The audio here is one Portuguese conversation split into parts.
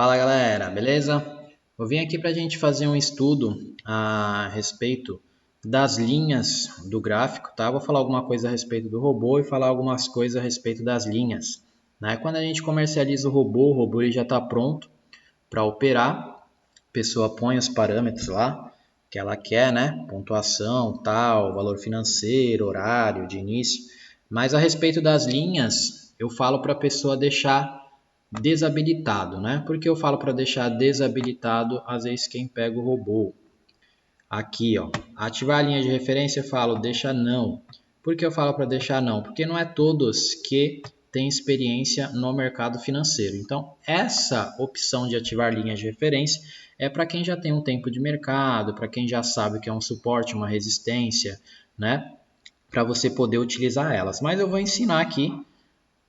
Fala galera, beleza? Eu vim aqui para a gente fazer um estudo a respeito das linhas do gráfico, tá? Vou falar alguma coisa a respeito do robô e falar algumas coisas a respeito das linhas, né? Quando a gente comercializa o robô ele já está pronto para operar, a pessoa põe os parâmetros lá que ela quer, né? Pontuação, tal, valor financeiro, horário de início. Mas a respeito das linhas, eu falo para a pessoa deixar desabilitado, né? Porque eu falo para deixar desabilitado, às vezes quem pega o robô. Aqui, ó, ativar a linha de referência, eu falo deixa não. Por que eu falo para deixar não? Porque não é todos que têm experiência no mercado financeiro. Então, essa opção de ativar linhas de referência é para quem já tem um tempo de mercado, para quem já sabe o que é um suporte, uma resistência, né? Para você poder utilizar elas. Mas eu vou ensinar aqui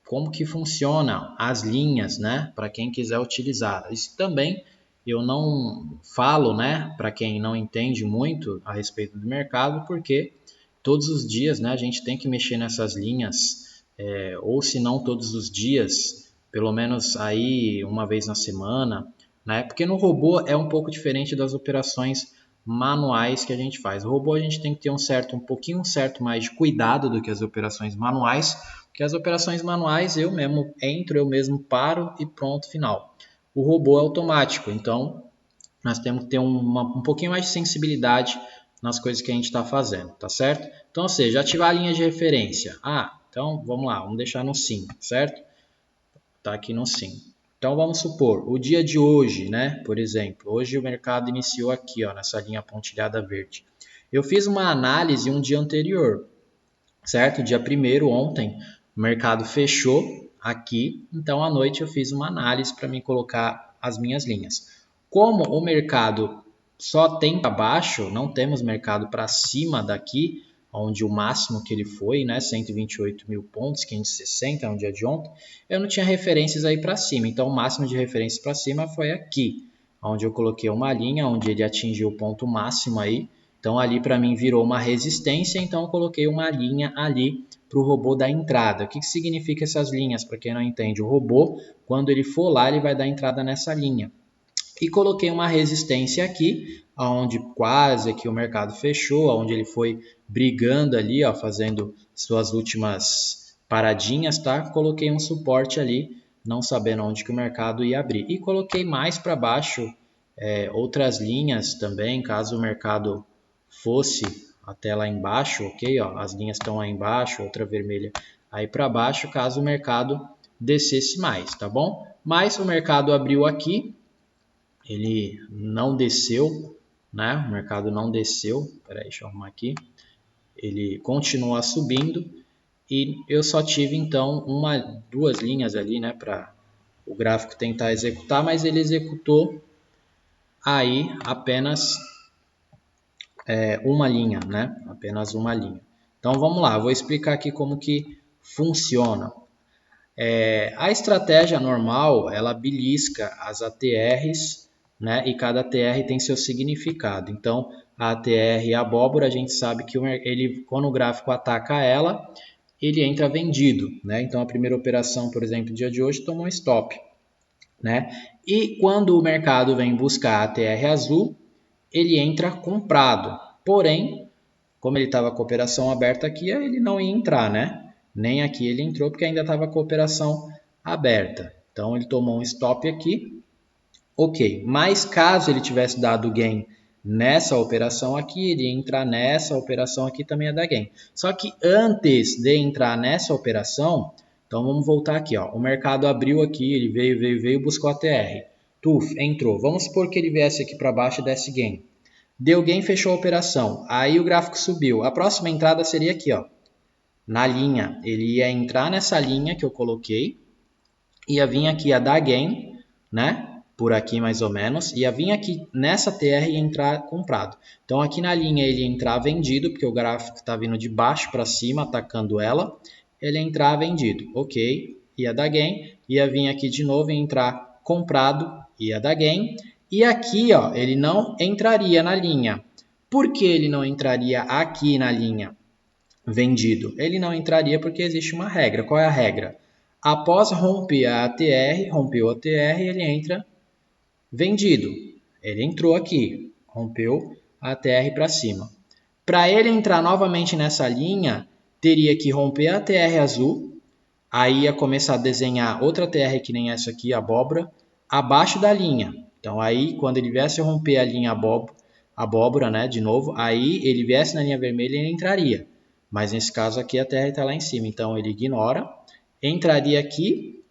como que funciona as linhas, né, para quem quiser utilizar. Isso também eu não falo, né, para quem não entende muito a respeito do mercado, porque todos os dias, né, a gente tem que mexer nessas linhas, ou se não todos os dias, pelo menos aí uma vez na semana, né, porque no robô é um pouco diferente das operações manuais que a gente faz. O robô a gente tem que ter um pouquinho certo mais de cuidado do que as operações manuais, porque as operações manuais eu mesmo entro, eu mesmo paro e pronto, final. O robô é automático, então nós temos que ter um pouquinho mais de sensibilidade nas coisas que a gente está fazendo, tá certo? Então, ou seja, ativar a linha de referência. Então vamos lá, vamos deixar no sim, certo? Tá aqui no sim. Então vamos supor, o dia de hoje, né? Por exemplo, hoje o mercado iniciou aqui, ó, nessa linha pontilhada verde. Eu fiz uma análise um dia anterior, certo? Dia 1º, ontem, o mercado fechou aqui, então à noite eu fiz uma análise para me colocar as minhas linhas. Como o mercado só tem para baixo, não temos mercado para cima daqui, onde o máximo que ele foi, né, 128 mil pontos, 560 no dia de ontem, eu não tinha referências aí para cima, então o máximo de referências para cima foi aqui, onde eu coloquei uma linha, onde ele atingiu o ponto máximo aí, então ali para mim virou uma resistência, então eu coloquei uma linha ali para o robô dar entrada. O que significa essas linhas? Para quem não entende, o robô, quando ele for lá, ele vai dar entrada nessa linha. E coloquei uma resistência aqui, onde quase aqui o mercado fechou, onde ele foi brigando ali, ó, fazendo suas últimas paradinhas, tá? Coloquei um suporte ali, não sabendo onde que o mercado ia abrir. E coloquei mais para baixo outras linhas também, caso o mercado fosse até lá embaixo, ok? Ó, as linhas estão lá embaixo, outra vermelha aí para baixo, caso o mercado descesse mais, tá bom? Mas o mercado abriu aqui, ele não desceu, né? O mercado não desceu, peraí, deixa eu arrumar aqui. Ele continua subindo e eu só tive então duas linhas ali, né, para o gráfico tentar executar, mas ele executou aí apenas uma linha, né? Apenas uma linha. Então vamos lá, vou explicar aqui como que funciona. A estratégia normal, ela belisca as ATRs, né? E cada ATR tem seu significado. Então, a ATR abóbora, a gente sabe que ele, quando o gráfico ataca ela, ele entra vendido, né? Então, a primeira operação, por exemplo, dia de hoje, tomou um stop, né? E quando o mercado vem buscar a ATR azul, ele entra comprado. Porém, como ele estava com a operação aberta aqui, ele não ia entrar, né? Nem aqui ele entrou porque ainda estava com a operação aberta. Então ele tomou um stop aqui. Ok, mas caso ele tivesse dado gain nessa operação aqui, ele ia entrar nessa operação aqui também ia dar gain. Só que antes de entrar nessa operação, então vamos voltar aqui, ó. O mercado abriu aqui, ele veio, buscou a TR. Tuf, entrou. Vamos supor que ele viesse aqui para baixo e desse gain. Deu gain, fechou a operação. Aí o gráfico subiu. A próxima entrada seria aqui, ó, na linha. Ele ia entrar nessa linha que eu coloquei, ia vir aqui a dar gain, né? Por aqui mais ou menos, ia vir aqui nessa TR e entrar comprado. Então aqui na linha ele ia entrar vendido, porque o gráfico está vindo de baixo para cima, atacando ela. Ele ia entrar vendido, ok, ia dar gain, ia vir aqui de novo e entrar comprado, ia dar gain. E aqui, ó, ele não entraria na linha. Por que ele não entraria aqui na linha vendido? Ele não entraria porque existe uma regra. Qual é a regra? Após romper a ATR, rompeu a ATR, ele entra Vendido. Ele entrou aqui, rompeu a TR para cima. Para ele entrar novamente nessa linha, teria que romper a TR azul, aí ia começar a desenhar outra TR que nem essa aqui, abóbora, abaixo da linha. Então aí, quando ele viesse a romper a linha abóbora, né, de novo, aí ele viesse na linha vermelha, ele entraria. Mas nesse caso aqui a TR está lá em cima, então ele ignora, entraria aqui,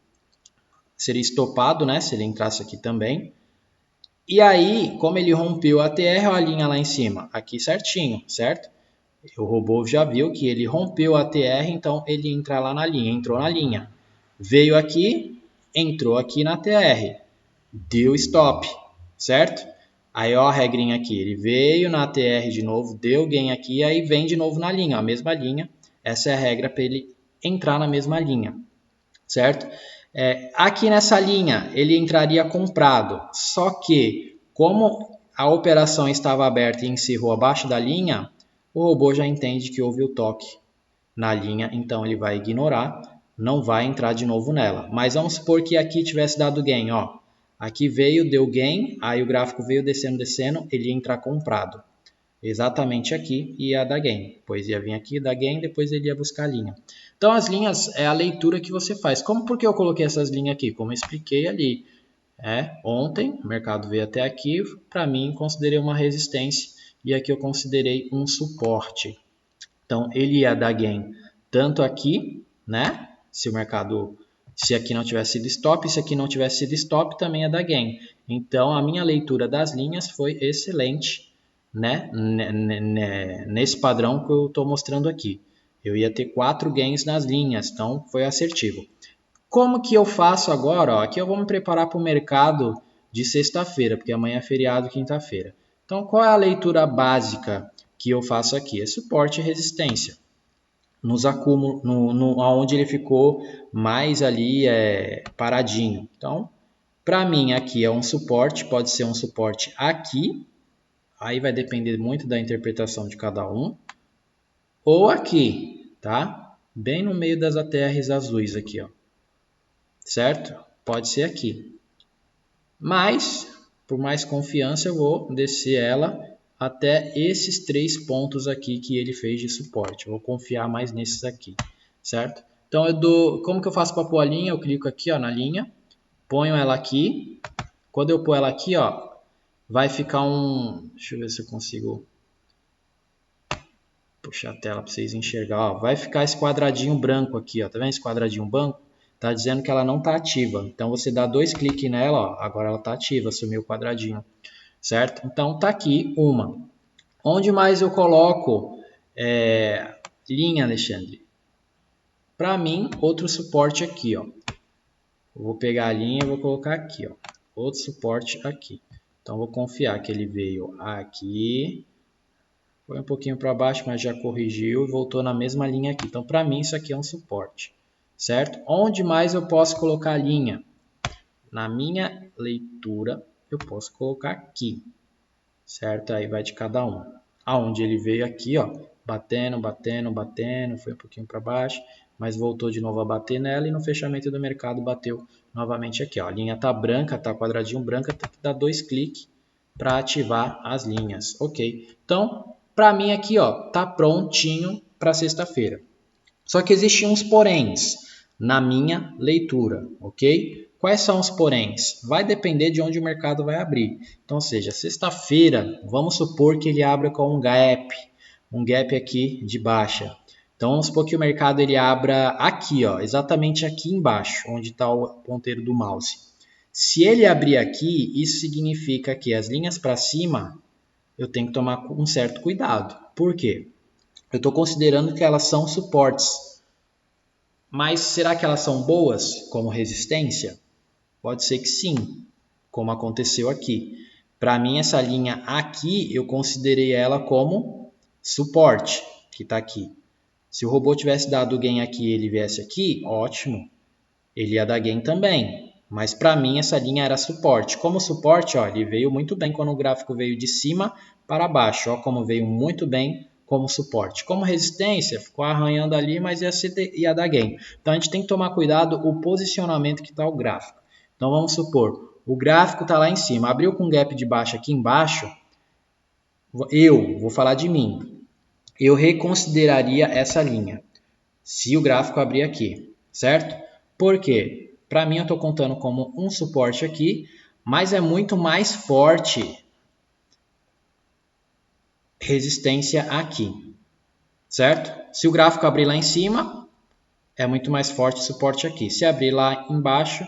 seria estopado, né, se ele entrasse aqui também. E aí, como ele rompeu a TR, olha a linha lá em cima, aqui certinho, certo? O robô já viu que ele rompeu a TR, então ele entra lá na linha, entrou na linha. Veio aqui, entrou aqui na TR, deu stop, certo? Aí ó a regrinha aqui, ele veio na TR de novo, deu gain aqui, aí vem de novo na linha, a mesma linha. Essa é a regra para ele entrar na mesma linha, certo? Aqui nessa linha ele entraria comprado, só que como a operação estava aberta e encerrou abaixo da linha, o robô já entende que houve o toque na linha, então ele vai ignorar, não vai entrar de novo nela. Mas vamos supor que aqui tivesse dado gain, ó. Aqui veio, deu gain, aí o gráfico veio descendo, descendo, ele ia entrar comprado. Exatamente aqui ia dar gain. Depois ia vir aqui, dar gain, depois ele ia buscar a linha. Então as linhas é a leitura que você faz. Como por que eu coloquei essas linhas aqui? Como eu expliquei ali. Ontem o mercado veio até aqui, para mim considerei uma resistência e aqui eu considerei um suporte. Então ele ia dar gain tanto aqui, né? Se aqui não tivesse sido stop, se aqui não tivesse sido stop, também ia dar gain. Então a minha leitura das linhas foi excelente, né? Nesse padrão que eu estou mostrando aqui. Eu ia ter 4 gains nas linhas, então foi assertivo. Como que eu faço agora? Ó, aqui eu vou me preparar para o mercado de sexta-feira, porque amanhã é feriado, quinta-feira. Então, qual é a leitura básica que eu faço aqui? É suporte e resistência. Nos acúmulos, onde ele ficou mais ali paradinho. Então, para mim aqui é um suporte, pode ser um suporte aqui, aí vai depender muito da interpretação de cada um, ou aqui, tá? Bem no meio das ATRs azuis aqui, ó. Certo? Pode ser aqui. Mas, por mais confiança, eu vou descer ela até esses 3 pontos aqui que ele fez de suporte. Eu vou confiar mais nesses aqui, certo? Então, como que eu faço para pôr a linha? Eu clico aqui ó, na linha, ponho ela aqui. Quando eu pôr ela aqui, ó, vai ficar um... Deixa eu ver se eu consigo puxar a tela para vocês enxergarem. Ó, vai ficar esse quadradinho branco aqui, ó. Tá vendo esse quadradinho branco? Tá dizendo que ela não está ativa. Então você dá 2 cliques nela, ó, agora ela está ativa, sumiu o quadradinho, certo? Então tá aqui uma. Onde mais eu coloco linha, Alexandre? Para mim, outro suporte aqui, ó. Eu vou pegar a linha e vou colocar aqui, ó. Outro suporte aqui. Então vou confiar que ele veio aqui, foi um pouquinho para baixo, mas já corrigiu e voltou na mesma linha aqui. Então para mim isso aqui é um suporte. Certo? Onde mais eu posso colocar a linha? Na minha leitura, eu posso colocar aqui. Certo? Aí vai de cada um. Aonde ele veio aqui, ó, batendo, batendo, batendo, foi um pouquinho para baixo, mas voltou de novo a bater nela e no fechamento do mercado bateu novamente aqui, ó. A linha tá branca, tá quadradinho branca, tem que dar 2 cliques para ativar as linhas. OK? Então, para mim aqui, ó, tá prontinho para sexta-feira. Só que existem uns poréns na minha leitura, ok? Quais são os poréns? Vai depender de onde o mercado vai abrir. Então, ou seja, sexta-feira, vamos supor que ele abra com um gap aqui de baixa. Então, vamos supor que o mercado ele abra aqui, ó, exatamente aqui embaixo, onde está o ponteiro do mouse. Se ele abrir aqui, isso significa que as linhas para cima eu tenho que tomar um certo cuidado. Por quê? Eu estou considerando que elas são suportes. Mas será que elas são boas como resistência? Pode ser que sim, como aconteceu aqui. Para mim, essa linha aqui, eu considerei ela como suporte, que está aqui. Se o robô tivesse dado gain aqui e ele viesse aqui, ótimo. Ele ia dar gain também. Mas para mim, essa linha era suporte. Como suporte, ó, ele veio muito bem quando o gráfico veio de cima para baixo. Ó, como veio muito bem como suporte. Como resistência, ficou arranhando ali, mas ia dar gain. Então a gente tem que tomar cuidado o posicionamento que está o gráfico. Então vamos supor, o gráfico está lá em cima, abriu com gap de baixa aqui embaixo, eu vou falar de mim, eu reconsideraria essa linha, se o gráfico abrir aqui, certo? Por quê? Para mim eu estou contando como um suporte aqui, mas é muito mais forte resistência aqui, certo? Se o gráfico abrir lá em cima, é muito mais forte suporte aqui. Se abrir lá embaixo,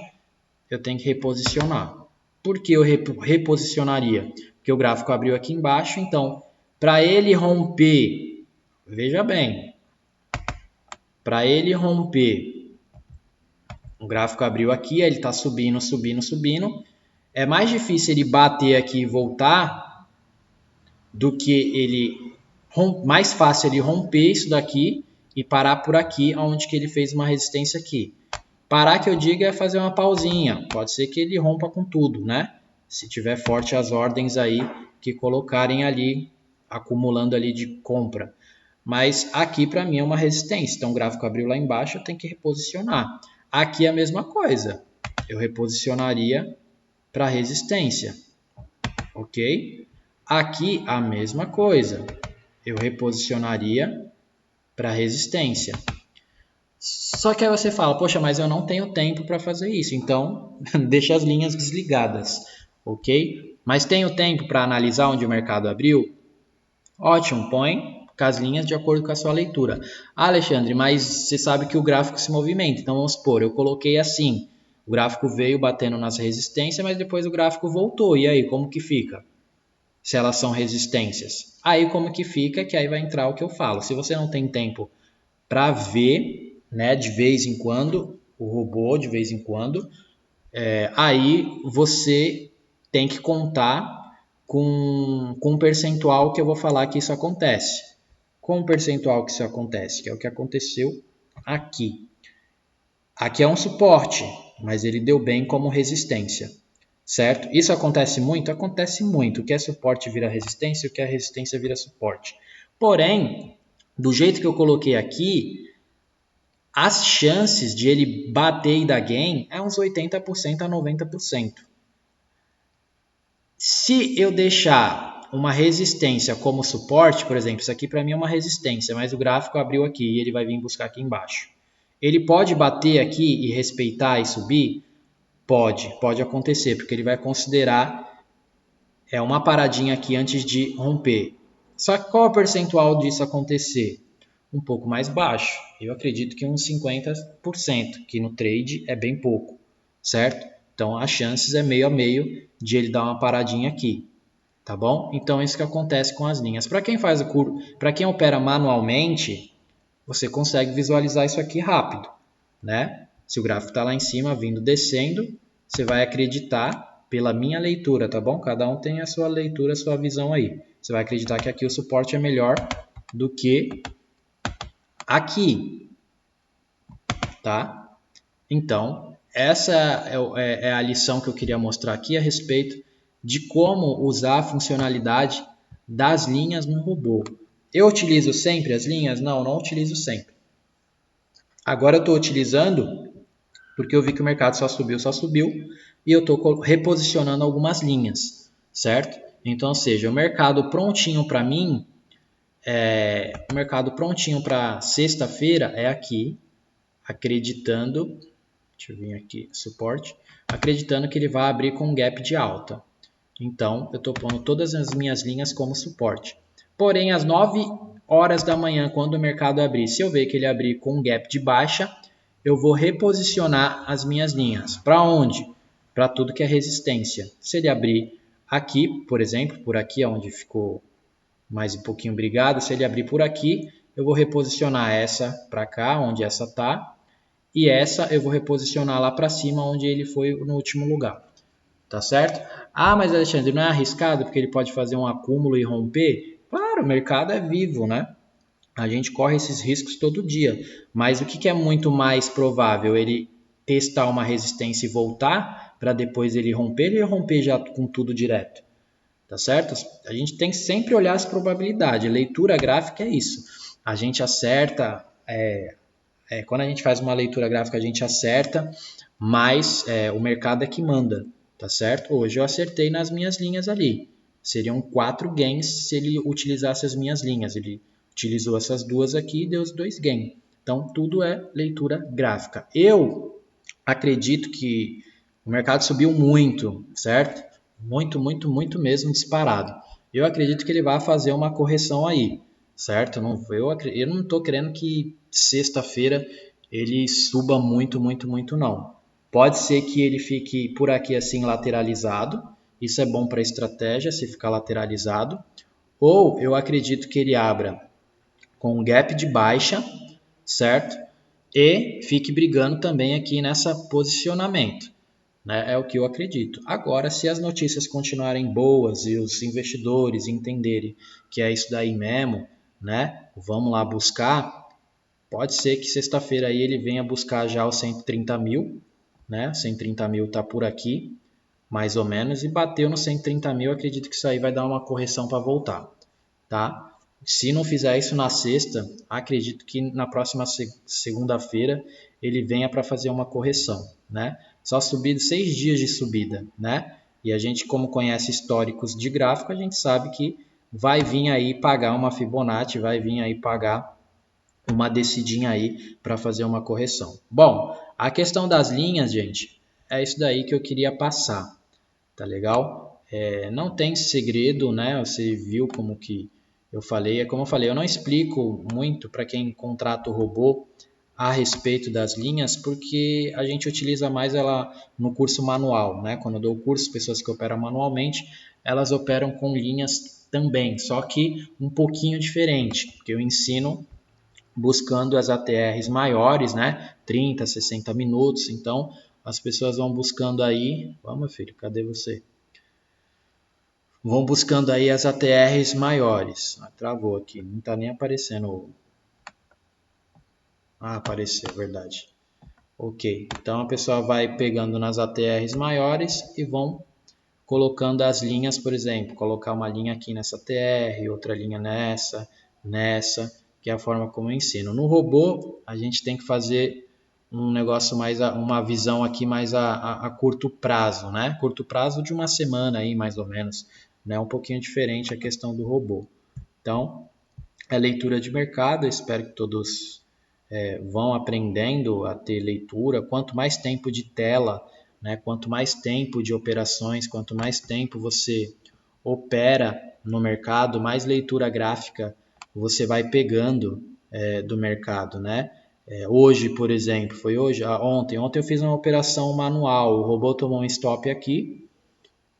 eu tenho que reposicionar. Por que eu reposicionaria? Porque o gráfico abriu aqui embaixo, então, para ele romper, veja bem, para ele romper, o gráfico abriu aqui, ele está subindo, subindo, subindo. É mais difícil ele bater aqui e voltar do que ele... Mais fácil ele romper isso daqui e parar por aqui, onde que ele fez uma resistência aqui. Parar que eu digo é fazer uma pausinha. Pode ser que ele rompa com tudo, né? Se tiver forte as ordens aí que colocarem ali, acumulando ali de compra. Mas aqui para mim é uma resistência. Então o gráfico abriu lá embaixo, eu tenho que reposicionar. Aqui é a mesma coisa. Eu reposicionaria para resistência. Ok? Aqui a mesma coisa. Eu reposicionaria para resistência. Só que aí você fala, poxa, mas eu não tenho tempo para fazer isso. Então, deixa as linhas desligadas, ok? Mas tenho tempo para analisar onde o mercado abriu? Ótimo, põe com as linhas de acordo com a sua leitura. Ah, Alexandre, mas você sabe que o gráfico se movimenta. Então, vamos supor, eu coloquei assim. O gráfico veio batendo nas resistências, mas depois o gráfico voltou. E aí, como que fica? Se elas são resistências. Aí, como que fica? Que aí vai entrar o que eu falo. Se você não tem tempo para ver, né, de vez em quando, o robô de vez em quando, aí você tem que contar com um percentual que eu vou falar que isso acontece. Com o percentual que isso acontece, que é o que aconteceu aqui. Aqui é um suporte, mas ele deu bem como resistência, certo? Isso acontece muito? Acontece muito. O que é suporte vira resistência, o que é resistência vira suporte. Porém, do jeito que eu coloquei aqui, as chances de ele bater e dar gain é uns 80% a 90%. Se eu deixar uma resistência como suporte, por exemplo, isso aqui para mim é uma resistência, mas o gráfico abriu aqui e ele vai vir buscar aqui embaixo. Ele pode bater aqui e respeitar e subir? Pode acontecer, porque ele vai considerar uma paradinha aqui antes de romper. Só que qual é o percentual disso acontecer? Um pouco mais baixo. Eu acredito que uns 50%, que no trade é bem pouco, certo? Então, as chances é meio a meio de ele dar uma paradinha aqui, tá bom? Então, isso que acontece com as linhas. Para quem faz o curso, para quem opera manualmente, você consegue visualizar isso aqui rápido, né? Se o gráfico está lá em cima, vindo descendo, você vai acreditar pela minha leitura, tá bom? Cada um tem a sua leitura, a sua visão aí. Você vai acreditar que aqui o suporte é melhor do que aqui, tá? Então, essa é a lição que eu queria mostrar aqui a respeito de como usar a funcionalidade das linhas no robô. Eu utilizo sempre as linhas? Não, não utilizo sempre. Agora eu estou utilizando porque eu vi que o mercado só subiu, e eu estou reposicionando algumas linhas, certo? Então, ou seja, o mercado prontinho para mim, o mercado prontinho para sexta-feira é aqui, acreditando, deixa eu vir aqui, suporte, acreditando que ele vai abrir com um gap de alta. Então, eu estou pondo todas as minhas linhas como suporte. Porém, às 9 horas da manhã, quando o mercado abrir, se eu ver que ele abrir com um gap de baixa, eu vou reposicionar as minhas linhas. Para onde? Para tudo que é resistência. Se ele abrir aqui, por exemplo, por aqui onde ficou mais um pouquinho brigado, se ele abrir por aqui, eu vou reposicionar essa para cá, onde essa está, e essa eu vou reposicionar lá para cima, onde ele foi no último lugar. Tá certo? Ah, mas Alexandre, não é arriscado porque ele pode fazer um acúmulo e romper? Claro, o mercado é vivo, né? A gente corre esses riscos todo dia. Mas o que é muito mais provável? Ele testar uma resistência e voltar para depois ele romper já com tudo direto. Tá certo? A gente tem que sempre olhar as probabilidades. Leitura gráfica é isso. A gente acerta, quando a gente faz uma leitura gráfica, a gente acerta, mas o mercado é que manda. tá certo? Hoje eu acertei nas minhas linhas ali. Seriam 4 gains se ele utilizasse as minhas linhas. Ele utilizou essas duas aqui e deu os 2 gains. Então, tudo é leitura gráfica. Eu acredito que o mercado subiu muito, certo? Muito, muito, muito mesmo disparado. Eu acredito que ele vai fazer uma correção aí, certo? Eu não estou querendo que sexta-feira ele suba muito, muito, muito, não. Pode ser que ele fique por aqui assim lateralizado. Isso é bom para a estratégia, se ficar lateralizado. Ou eu acredito que ele abra com um gap de baixa, certo? E fique brigando também aqui nessa posicionamento. Né? É o que eu acredito. Agora, se as notícias continuarem boas e os investidores entenderem que é isso daí mesmo, né? Vamos lá buscar. Pode ser que sexta-feira aí ele venha buscar já os 130 mil, né? 130 mil está por aqui, mais ou menos, e bateu no 130 mil. Acredito que isso aí vai dar uma correção para voltar, tá? Se não fizer isso na sexta, acredito que na próxima segunda-feira ele venha para fazer uma correção, né? Só subida, 6 dias de subida, né? E a gente, como conhece históricos de gráfico, a gente sabe que vai vir aí pagar uma Fibonacci, vai vir aí pagar uma descidinha aí para fazer uma correção. Bom, a questão das linhas, gente, é isso daí que eu queria passar, tá legal? Não tem segredo, né? Você viu como que eu falei. É como eu falei, eu não explico muito para quem contrata o robô a respeito das linhas, porque a gente utiliza mais ela no curso manual, né? Quando eu dou o curso, pessoas que operam manualmente, elas operam com linhas também, só que um pouquinho diferente, porque eu ensino buscando as ATRs maiores, né? 30, 60 minutos. Então, as pessoas vão buscando aí. Vamos, filho, cadê você? Vão buscando aí as ATRs maiores. Travou aqui, não está nem aparecendo. Apareceu, verdade. Ok, então a pessoa vai pegando nas ATRs maiores e vão colocando as linhas, por exemplo, colocar uma linha aqui nessa ATR, outra linha nessa, que é a forma como eu ensino. No robô, a gente tem que fazer um negócio mais, uma visão aqui mais a curto prazo, né? Curto prazo de uma semana aí, mais ou menos, né? Um pouquinho diferente a questão do robô. Então, é leitura de mercado, eu espero que todos vão aprendendo a ter leitura. Quanto mais tempo de tela, né, quanto mais tempo de operações, quanto mais tempo você opera no mercado, mais leitura gráfica você vai pegando do mercado, né? Hoje, por exemplo, foi hoje? Ontem eu fiz uma operação manual, o robô tomou um stop aqui,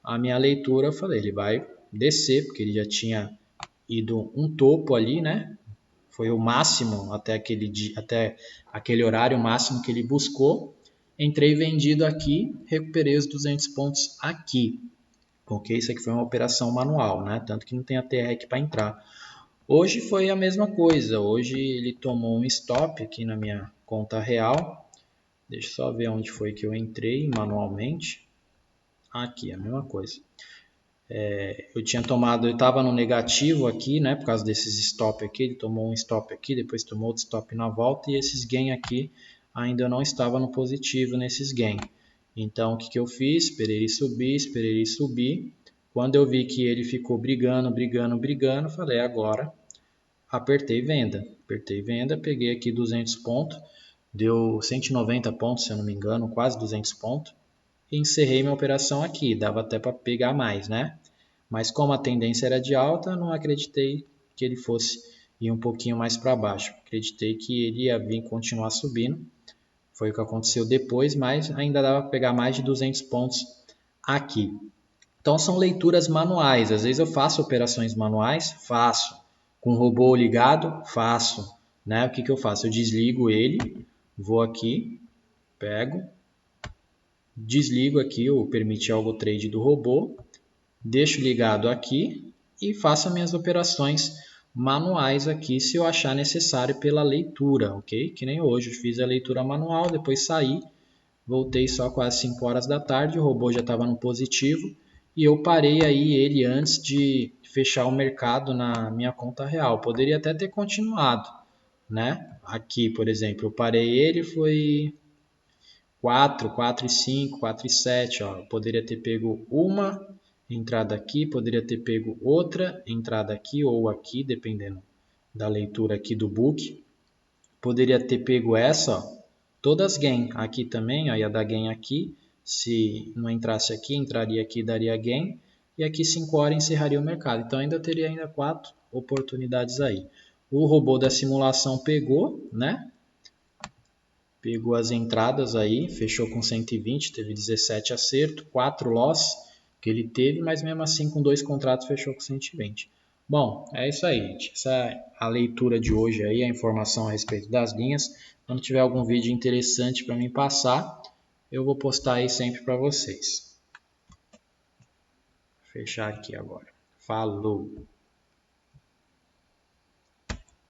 a minha leitura, eu falei, ele vai descer, porque ele já tinha ido um topo ali, né? Foi o máximo até aquele horário máximo que ele buscou. Entrei vendido aqui, recuperei os 200 pontos aqui. Ok, isso aqui foi uma operação manual, né? Tanto que não tem a TR aqui para entrar. Hoje foi a mesma coisa. Hoje ele tomou um stop aqui na minha conta real. Deixa eu só ver onde foi que eu entrei manualmente. Aqui, a mesma coisa. Eu estava no negativo aqui, né, por causa desses stop aqui, ele tomou um stop aqui, depois tomou outro stop na volta, e esses gain aqui ainda não estava no positivo nesses gain. Então, o que eu fiz? Esperei ele subir, quando eu vi que ele ficou brigando, falei, agora apertei venda, peguei aqui 200 pontos, deu 190 pontos, se eu não me engano, quase 200 pontos, e encerrei minha operação aqui, dava até para pegar mais, né? Mas como a tendência era de alta, não acreditei que ele fosse ir um pouquinho mais para baixo. Acreditei que ele ia vir continuar subindo. Foi o que aconteceu depois, mas ainda dava para pegar mais de 200 pontos aqui. Então são leituras manuais. Às vezes eu faço operações manuais, faço. Com o robô ligado, faço. Né? O que eu faço? Eu desligo ele, vou aqui, pego, desligo aqui o permitir algo trade do robô, deixo ligado aqui e faço minhas operações manuais aqui se eu achar necessário pela leitura, ok? Que nem hoje, eu fiz a leitura manual, depois saí, voltei só quase 5 horas da tarde, o robô já estava no positivo e eu parei aí ele antes de fechar o mercado na minha conta real. Poderia até ter continuado, né? Aqui, por exemplo, eu parei ele, foi 4, 4 e 5, 4 e 7, ó. Eu poderia ter pego uma entrada aqui, poderia ter pego outra entrada aqui ou aqui, dependendo da leitura aqui do book. Poderia ter pego essa, ó, todas gain. Aqui também, ó, ia dar gain aqui. Se não entrasse aqui, entraria aqui e daria gain. E aqui 5 horas encerraria o mercado. Então ainda teria ainda 4 oportunidades aí. O robô da simulação pegou, né? Pegou as entradas aí, fechou com 120, teve 17 acerto, 4 loss que ele teve, mas mesmo assim com 2 contratos fechou com 120. Bom, é isso aí, gente. Essa é a leitura de hoje aí, a informação a respeito das linhas. Quando tiver algum vídeo interessante para mim passar, eu vou postar aí sempre para vocês. Vou fechar aqui agora. Falou!